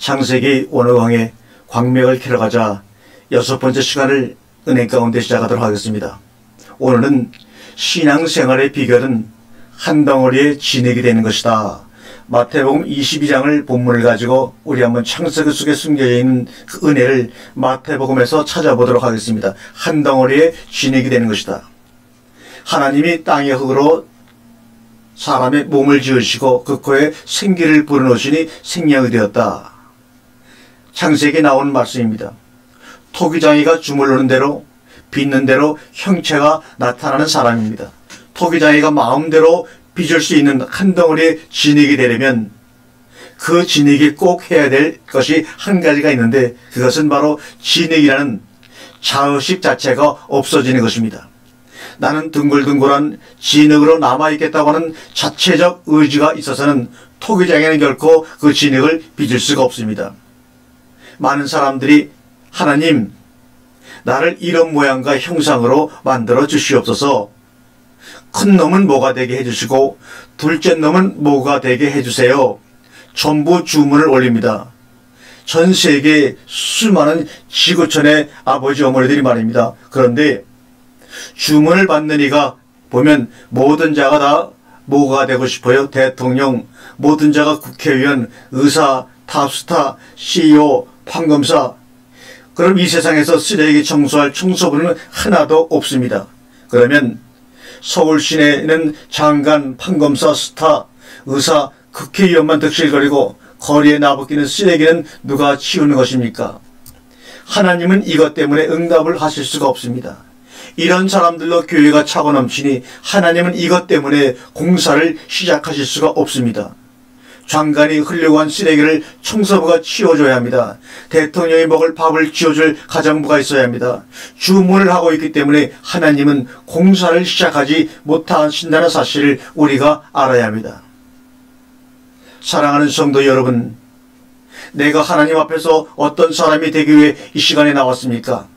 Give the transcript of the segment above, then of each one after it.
창세기 원어강의 광명을 캐러 가자 6번째 시간을 은행 가운데 시작하도록 하겠습니다. 오늘은 신앙생활의 비결은 한 덩어리의 진액이 되는 것이다. 마태복음 22장을 본문을 가지고 우리 한번 창세기 속에 숨겨져 있는 그 은혜를 마태복음에서 찾아보도록 하겠습니다. 한 덩어리의 진액이 되는 것이다. 하나님이 땅의 흙으로 사람의 몸을 지으시고 그 코에 생기를 불어넣으시니 생명이 되었다. 창세기에 나오는 말씀입니다. 토기장이가 주물르는 대로 빚는 대로 형체가 나타나는 사람입니다. 토기장이가 마음대로 빚을 수 있는 한 덩어리의 진액이 되려면 그 진액이 꼭 해야 될 것이 한 가지가 있는데 그것은 바로 진액이라는 자의식 자체가 없어지는 것입니다. 나는 둥글둥글한 진흙으로 남아있겠다고 하는 자체적 의지가 있어서는 토기장에는 결코 그 진흙을 빚을 수가 없습니다. 많은 사람들이 하나님, 나를 이런 모양과 형상으로 만들어 주시옵소서. 큰 놈은 뭐가 되게 해주시고 둘째 놈은 뭐가 되게 해주세요. 전부 주문을 올립니다. 전 세계 수많은 지구촌의 아버지 어머니들이 말입니다. 그런데 주문을 받는 이가 보면 모든 자가 다 뭐가 되고 싶어요? 대통령, 모든 자가 국회의원, 의사, 탑스타, CEO, 판검사. 그럼 이 세상에서 쓰레기 청소할 청소부는 하나도 없습니다. 그러면 서울 시내에는 장관, 판검사, 스타, 의사, 국회의원만 득실거리고 거리에 나부끼는 쓰레기는 누가 치우는 것입니까? 하나님은 이것 때문에 응답을 하실 수가 없습니다. 이런 사람들로 교회가 차고 넘치니 하나님은 이것 때문에 공사를 시작하실 수가 없습니다. 장관이 흘려고 한 쓰레기를 청소부가 치워줘야 합니다. 대통령이 먹을 밥을 지어줄 가정부가 있어야 합니다. 주문을 하고 있기 때문에 하나님은 공사를 시작하지 못하신다는 사실을 우리가 알아야 합니다. 사랑하는 성도 여러분, 내가 하나님 앞에서 어떤 사람이 되기 위해 이 시간에 나왔습니까?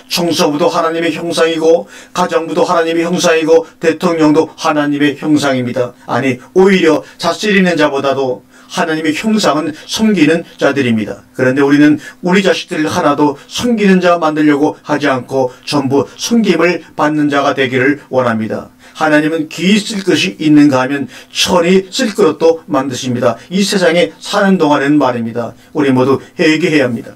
청소부도 하나님의 형상이고 가정부도 하나님의 형상이고 대통령도 하나님의 형상입니다. 아니, 오히려 자실 있는 자보다도 하나님의 형상은 섬기는 자들입니다. 그런데 우리는 우리 자식들을 하나도 섬기는 자 만들려고 하지 않고 전부 섬김을 받는 자가 되기를 원합니다. 하나님은 귀 쓸 것이 있는가 하면 천이 쓸 것도 만드십니다. 이 세상에 사는 동안에는 말입니다. 우리 모두 회개해야 합니다.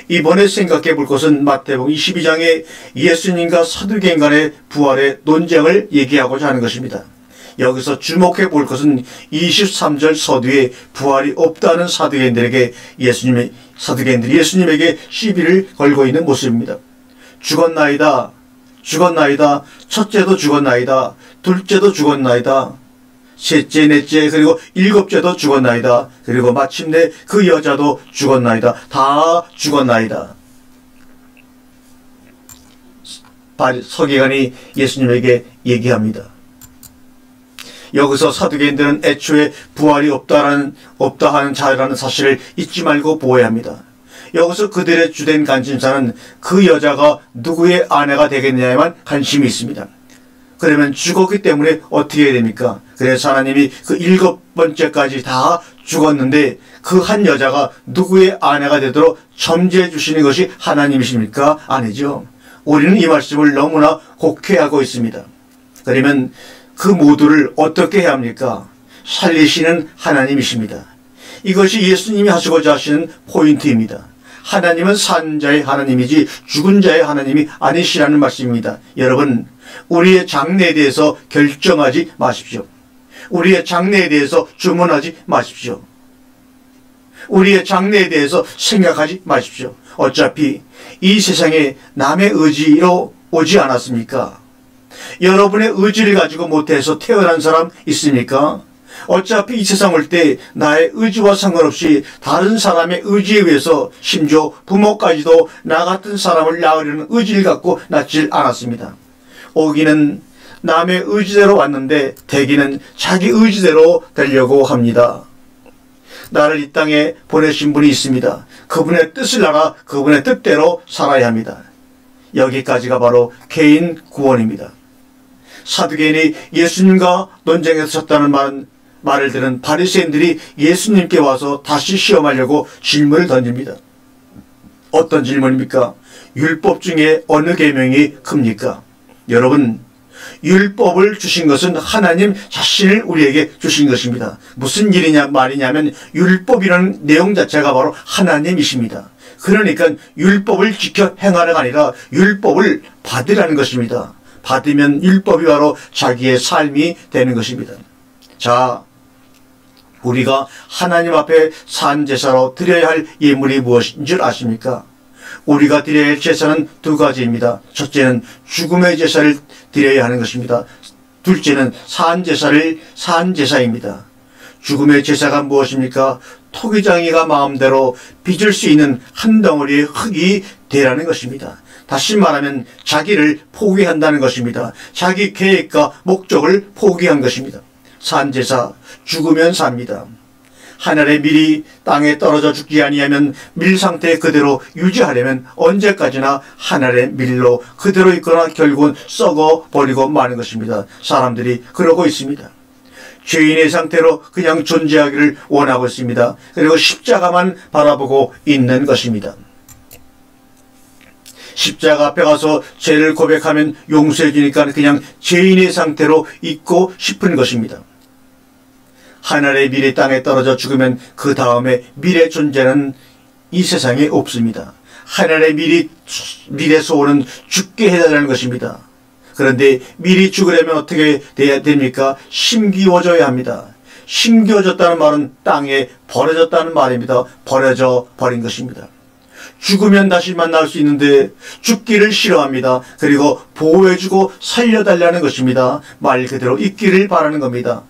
이번에 생각해 볼 것은 마태복음 22장의 예수님과 사두개인 간의 부활의 논쟁을 얘기하고자 하는 것입니다. 여기서 주목해 볼 것은 23절 서두에 부활이 없다는 사두개인들에게 사두개인들이 예수님에게 시비를 걸고 있는 모습입니다. 죽었나이다. 죽었나이다. 첫째도 죽었나이다. 둘째도 죽었나이다. 셋째, 넷째, 그리고 일곱째도 죽었나이다. 그리고 마침내 그 여자도 죽었나이다. 다 죽었나이다. 서기관이 예수님에게 얘기합니다. 여기서 사두개인들은 애초에 부활이 없다 하는 자라는 사실을 잊지 말고 보아야 합니다. 여기서 그들의 주된 관심사는 그 여자가 누구의 아내가 되겠느냐에만 관심이 있습니다. 그러면 죽었기 때문에 어떻게 해야 됩니까? 그래서 하나님이 그 7번째까지 다 죽었는데 그 한 여자가 누구의 아내가 되도록 점지해 주시는 것이 하나님이십니까? 아니죠. 우리는 이 말씀을 너무나 곡해하고 있습니다. 그러면 그 모두를 어떻게 해야 합니까? 살리시는 하나님이십니다. 이것이 예수님이 하시고자 하시는 포인트입니다. 하나님은 산 자의 하나님이지 죽은 자의 하나님이 아니시라는 말씀입니다. 여러분, 우리의 장래에 대해서 결정하지 마십시오. 우리의 장래에 대해서 주문하지 마십시오. 우리의 장래에 대해서 생각하지 마십시오. 어차피 이 세상에 남의 의지로 오지 않았습니까? 여러분의 의지를 가지고 못해서 태어난 사람 있습니까? 어차피 이 세상 올 때 나의 의지와 상관없이 다른 사람의 의지에 의해서 심지어 부모까지도 나 같은 사람을 낳으려는 의지를 갖고 낳질 않았습니다. 오기는 남의 의지대로 왔는데 되기는 자기 의지대로 되려고 합니다. 나를 이 땅에 보내신 분이 있습니다. 그분의 뜻을 알아 그분의 뜻대로 살아야 합니다. 여기까지가 바로 개인 구원입니다. 사두개인이 예수님과 논쟁에서 졌다는 말은 말을 들은 바리새인들이 예수님께 와서 다시 시험하려고 질문을 던집니다. 어떤 질문입니까? 율법 중에 어느 계명이 큽니까? 여러분, 율법을 주신 것은 하나님 자신을 우리에게 주신 것입니다. 무슨 말이냐면 율법이라는 내용 자체가 바로 하나님이십니다. 그러니까 율법을 지켜 행하라가 아니라 율법을 받으라는 것입니다. 받으면 율법이 바로 자기의 삶이 되는 것입니다. 자, 우리가 하나님 앞에 산제사로 드려야 할 예물이 무엇인 줄 아십니까? 우리가 드려야 할 제사는 두 가지입니다. 첫째는 죽음의 제사를 드려야 하는 것입니다. 둘째는 산제사입니다. 죽음의 제사가 무엇입니까? 토기장이가 마음대로 빚을 수 있는 한 덩어리의 흙이 되라는 것입니다. 다시 말하면 자기를 포기한다는 것입니다. 자기 계획과 목적을 포기한 것입니다. 산제사, 죽으면 삽니다. 하늘의 밀이 땅에 떨어져 죽지 아니하면 밀 상태 그대로 유지하려면 언제까지나 하늘의 밀로 그대로 있거나 결국은 썩어 버리고 마는 것입니다. 사람들이 그러고 있습니다. 죄인의 상태로 그냥 존재하기를 원하고 있습니다. 그리고 십자가만 바라보고 있는 것입니다. 십자가 앞에 가서 죄를 고백하면 용서해 주니까 그냥 죄인의 상태로 있고 싶은 것입니다. 하늘의 밀이 땅에 떨어져 죽으면 그 다음에 밀의 존재는 이 세상에 없습니다. 하늘의 밀에서 오는 죽게 해달라는 것입니다. 그런데 밀이 죽으려면 어떻게 돼야 됩니까? 심기워져야 합니다. 심기워졌다는 말은 땅에 버려졌다는 말입니다. 버려져 버린 것입니다. 죽으면 다시 만날 수 있는데 죽기를 싫어합니다. 그리고 보호해주고 살려달라는 것입니다. 말 그대로 있기를 바라는 겁니다.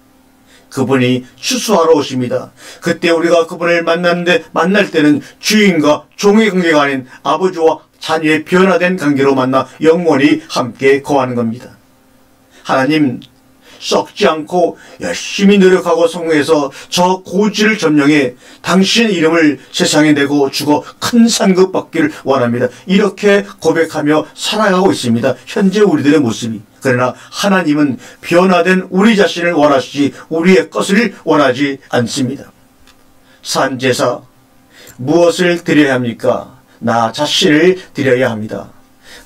그분이 추수하러 오십니다. 그때 우리가 그분을 만날 때는 주인과 종의 관계가 아닌 아버지와 자녀의 변화된 관계로 만나 영원히 함께 거하는 겁니다. 하나님, 썩지 않고 열심히 노력하고 성공해서 저 고지를 점령해 당신의 이름을 세상에 내고 죽어 큰 상급 받기를 원합니다. 이렇게 고백하며 살아가고 있습니다. 현재 우리들의 모습이. 그러나 하나님은 변화된 우리 자신을 원하시지 우리의 것을 원하지 않습니다. 산제사, 무엇을 드려야 합니까? 나 자신을 드려야 합니다.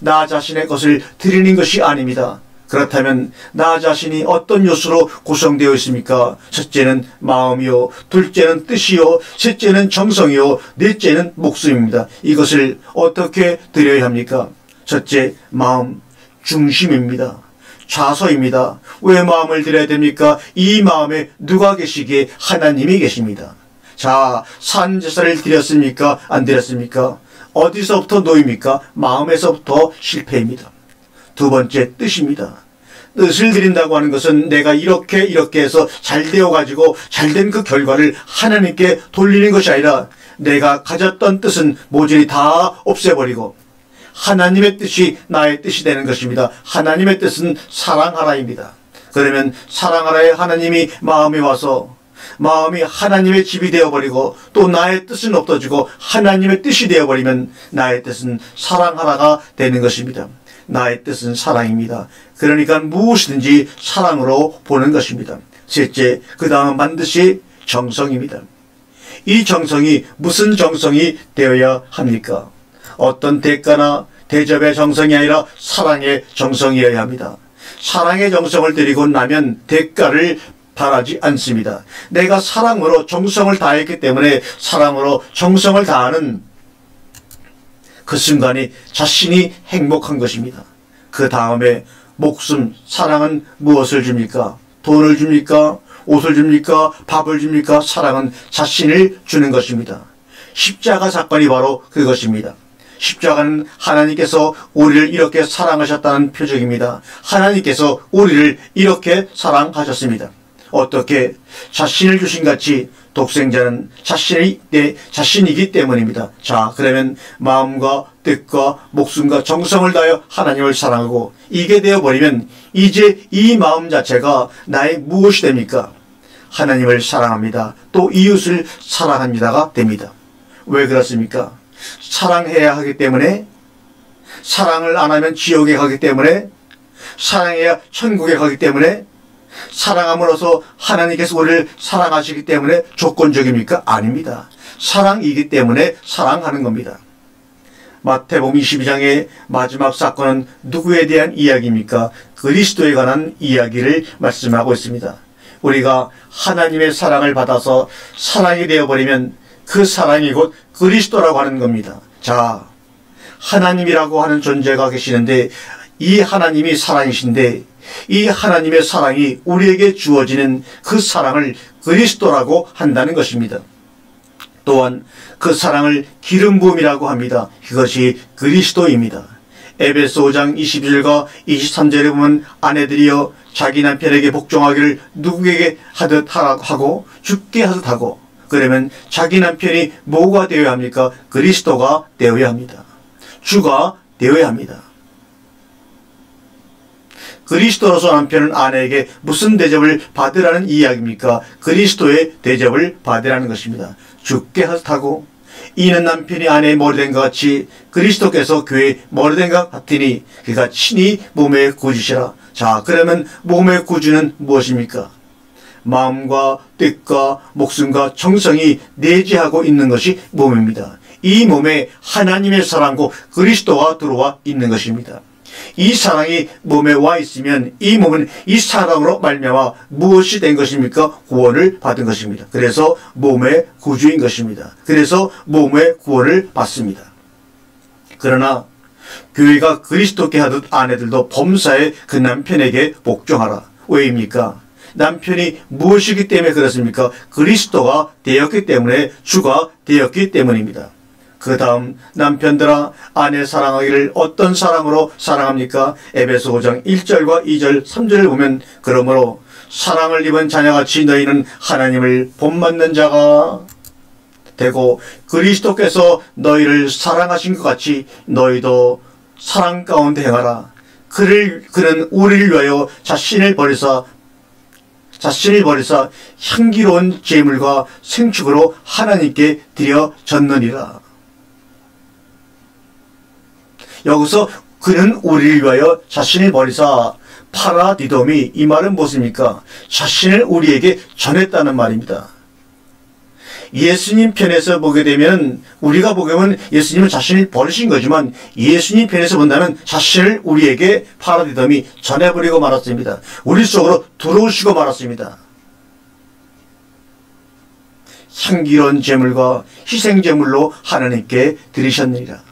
나 자신의 것을 드리는 것이 아닙니다. 그렇다면 나 자신이 어떤 요소로 구성되어 있습니까? 첫째는 마음이요, 둘째는 뜻이요, 셋째는 정성이요, 넷째는 목숨입니다. 이것을 어떻게 드려야 합니까? 첫째, 마음, 중심입니다. 좌소입니다. 왜 마음을 드려야 됩니까? 이 마음에 누가 계시기에? 하나님이 계십니다. 자, 산제사를 드렸습니까? 안 드렸습니까? 어디서부터 놓입니까? 마음에서부터 실패입니다. 두 번째, 뜻입니다. 뜻을 드린다고 하는 것은 내가 이렇게 해서 잘 되어가지고 잘된 그 결과를 하나님께 돌리는 것이 아니라 내가 가졌던 뜻은 모조리 다 없애버리고 하나님의 뜻이 나의 뜻이 되는 것입니다. 하나님의 뜻은 사랑하라입니다. 그러면 사랑하라의 하나님이 마음에 와서 마음이 하나님의 집이 되어버리고 또 나의 뜻은 없어지고 하나님의 뜻이 되어버리면 나의 뜻은 사랑하라가 되는 것입니다. 나의 뜻은 사랑입니다. 그러니까 무엇이든지 사랑으로 보는 것입니다. 셋째, 그 다음은 반드시 정성입니다. 이 정성이 무슨 정성이 되어야 합니까? 어떤 대가나 대접의 정성이 아니라 사랑의 정성이어야 합니다. 사랑의 정성을 드리고 나면 대가를 바라지 않습니다. 내가 사랑으로 정성을 다했기 때문에 사랑으로 정성을 다하는 그 순간이 자신이 행복한 것입니다. 그 다음에 목숨, 사랑은 무엇을 줍니까? 돈을 줍니까? 옷을 줍니까? 밥을 줍니까? 사랑은 자신을 주는 것입니다. 십자가 사건이 바로 그것입니다. 십자가는 하나님께서 우리를 이렇게 사랑하셨다는 표적입니다. 하나님께서 우리를 이렇게 사랑하셨습니다. 어떻게? 자신을 주신 같이 독생자는 자신이기 때문입니다. 자, 그러면 마음과 뜻과 목숨과 정성을 다하여 하나님을 사랑하고 이게 되어버리면 이제 이 마음 자체가 나의 무엇이 됩니까? 하나님을 사랑합니다. 또 이웃을 사랑합니다가 됩니다. 왜 그렇습니까? 사랑해야 하기 때문에, 사랑을 안 하면 지옥에 가기 때문에, 사랑해야 천국에 가기 때문에, 사랑함으로써 하나님께서 우리를 사랑하시기 때문에 조건적입니까? 아닙니다. 사랑이기 때문에 사랑하는 겁니다. 마태복음 22장의 마지막 사건은 누구에 대한 이야기입니까? 그리스도에 관한 이야기를 말씀하고 있습니다. 우리가 하나님의 사랑을 받아서 사랑이 되어버리면 그 사랑이 곧 그리스도라고 하는 겁니다. 자, 하나님이라고 하는 존재가 계시는데 이 하나님이 사랑이신데 이 하나님의 사랑이 우리에게 주어지는 그 사랑을 그리스도라고 한다는 것입니다. 또한 그 사랑을 기름 부음이라고 합니다. 그것이 그리스도입니다. 에베소 5장 22절과 23절에 보면 아내들이여 자기 남편에게 복종하기를 누구에게 하듯 하고 죽게 하듯 하고, 그러면 자기 남편이 뭐가 되어야 합니까? 그리스도가 되어야 합니다. 주가 되어야 합니다. 그리스도로서 남편은 아내에게 무슨 대접을 받으라는 이야기입니까? 그리스도의 대접을 받으라는 것입니다. 죽게 하듯하고, 이는 남편이 아내의 머리된과 같이 그리스도께서 교회의 머리된과 같으니 그가 친히 몸의 구주시라. 자, 그러면 몸의 구주는 무엇입니까? 마음과 뜻과 목숨과 정성이 내재하고 있는 것이 몸입니다. 이 몸에 하나님의 사랑과 그리스도가 들어와 있는 것입니다. 이 사랑이 몸에 와 있으면 이 몸은 이 사랑으로 말미암아 무엇이 된 것입니까? 구원을 받은 것입니다. 그래서 몸의 구주인 것입니다. 그래서 몸의 구원을 받습니다. 그러나 교회가 그리스도께 하듯 아내들도 범사에 그 남편에게 복종하라. 왜입니까? 남편이 무엇이기 때문에 그렇습니까? 그리스도가 되었기 때문에, 주가 되었기 때문입니다. 그 다음, 남편들아 아내 사랑하기를 어떤 사랑으로 사랑합니까? 에베소 5장 1절과 2절 3절을 보면, 그러므로 사랑을 입은 자녀같이 너희는 하나님을 본받는 자가 되고 그리스도께서 너희를 사랑하신 것 같이 너희도 사랑 가운데 행하라. 그는 우리를 위하여 자신을 버리사 향기로운 제물과 생축으로 하나님께 드려졌느니라. 여기서 그는 우리를 위하여 자신을 버리사, 파라디돔이, 이 말은 무엇입니까? 자신을 우리에게 전했다는 말입니다. 예수님 편에서 보게 되면, 우리가 보게 되면 예수님은 자신을 버리신 거지만 예수님 편에서 본다면 자신을 우리에게 파라디돔이 전해버리고 말았습니다. 우리 속으로 들어오시고 말았습니다. 향기로운 제물과 희생제물로 하나님께 드리셨느니라.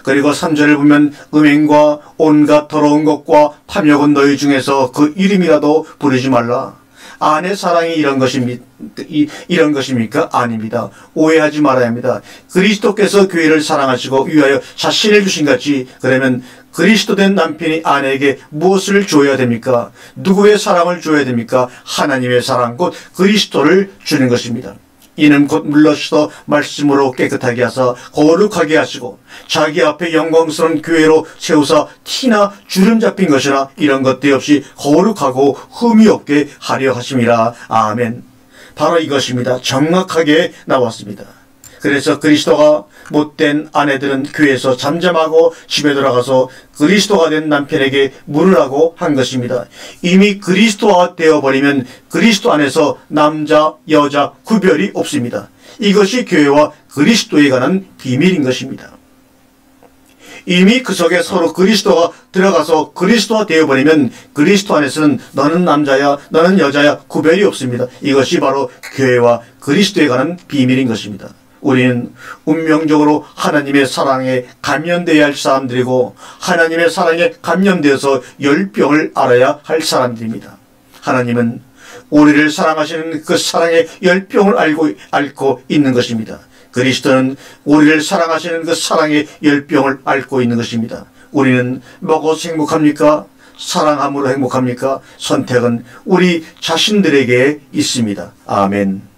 그리고 3절을 보면 음행과 온갖 더러운 것과 탐욕은 너희 중에서 그 이름이라도 부르지 말라. 아내 사랑이 이런 것입니까? 아닙니다. 오해하지 말아야 합니다. 그리스도께서 교회를 사랑하시고 위하여 자신을 주신 같이, 그러면 그리스도된 남편이 아내에게 무엇을 줘야 됩니까? 누구의 사랑을 줘야 됩니까? 하나님의 사랑, 곧 그리스도를 주는 것입니다. 이는 곧 물러서서 말씀으로 깨끗하게 하사 거룩하게 하시고 자기 앞에 영광스러운 교회로 세우사 티나 주름 잡힌 것이나 이런 것들 없이 거룩하고 흠이 없게 하려 하심이라. 아멘. 바로 이것입니다. 정확하게 나왔습니다. 그래서 그리스도가 못된 아내들은 교회에서 잠잠하고 집에 돌아가서 그리스도가 된 남편에게 물으라고 한 것입니다. 이미 그리스도가 되어버리면 그리스도 안에서 남자, 여자 구별이 없습니다. 이것이 교회와 그리스도에 관한 비밀인 것입니다. 이미 그 속에 서로 그리스도가 들어가서 그리스도가 되어버리면 그리스도 안에서는 너는 남자야, 너는 여자야 구별이 없습니다. 이것이 바로 교회와 그리스도에 관한 비밀인 것입니다. 우리는 운명적으로 하나님의 사랑에 감염되어야 할 사람들이고 하나님의 사랑에 감염되어서 열병을 알아야 할 사람들입니다. 하나님은 우리를 사랑하시는 그 사랑의 열병을 앓고 있는 것입니다. 그리스도는 우리를 사랑하시는 그 사랑의 열병을 앓고 있는 것입니다. 우리는 먹어서 행복합니까? 사랑함으로 행복합니까? 선택은 우리 자신들에게 있습니다. 아멘.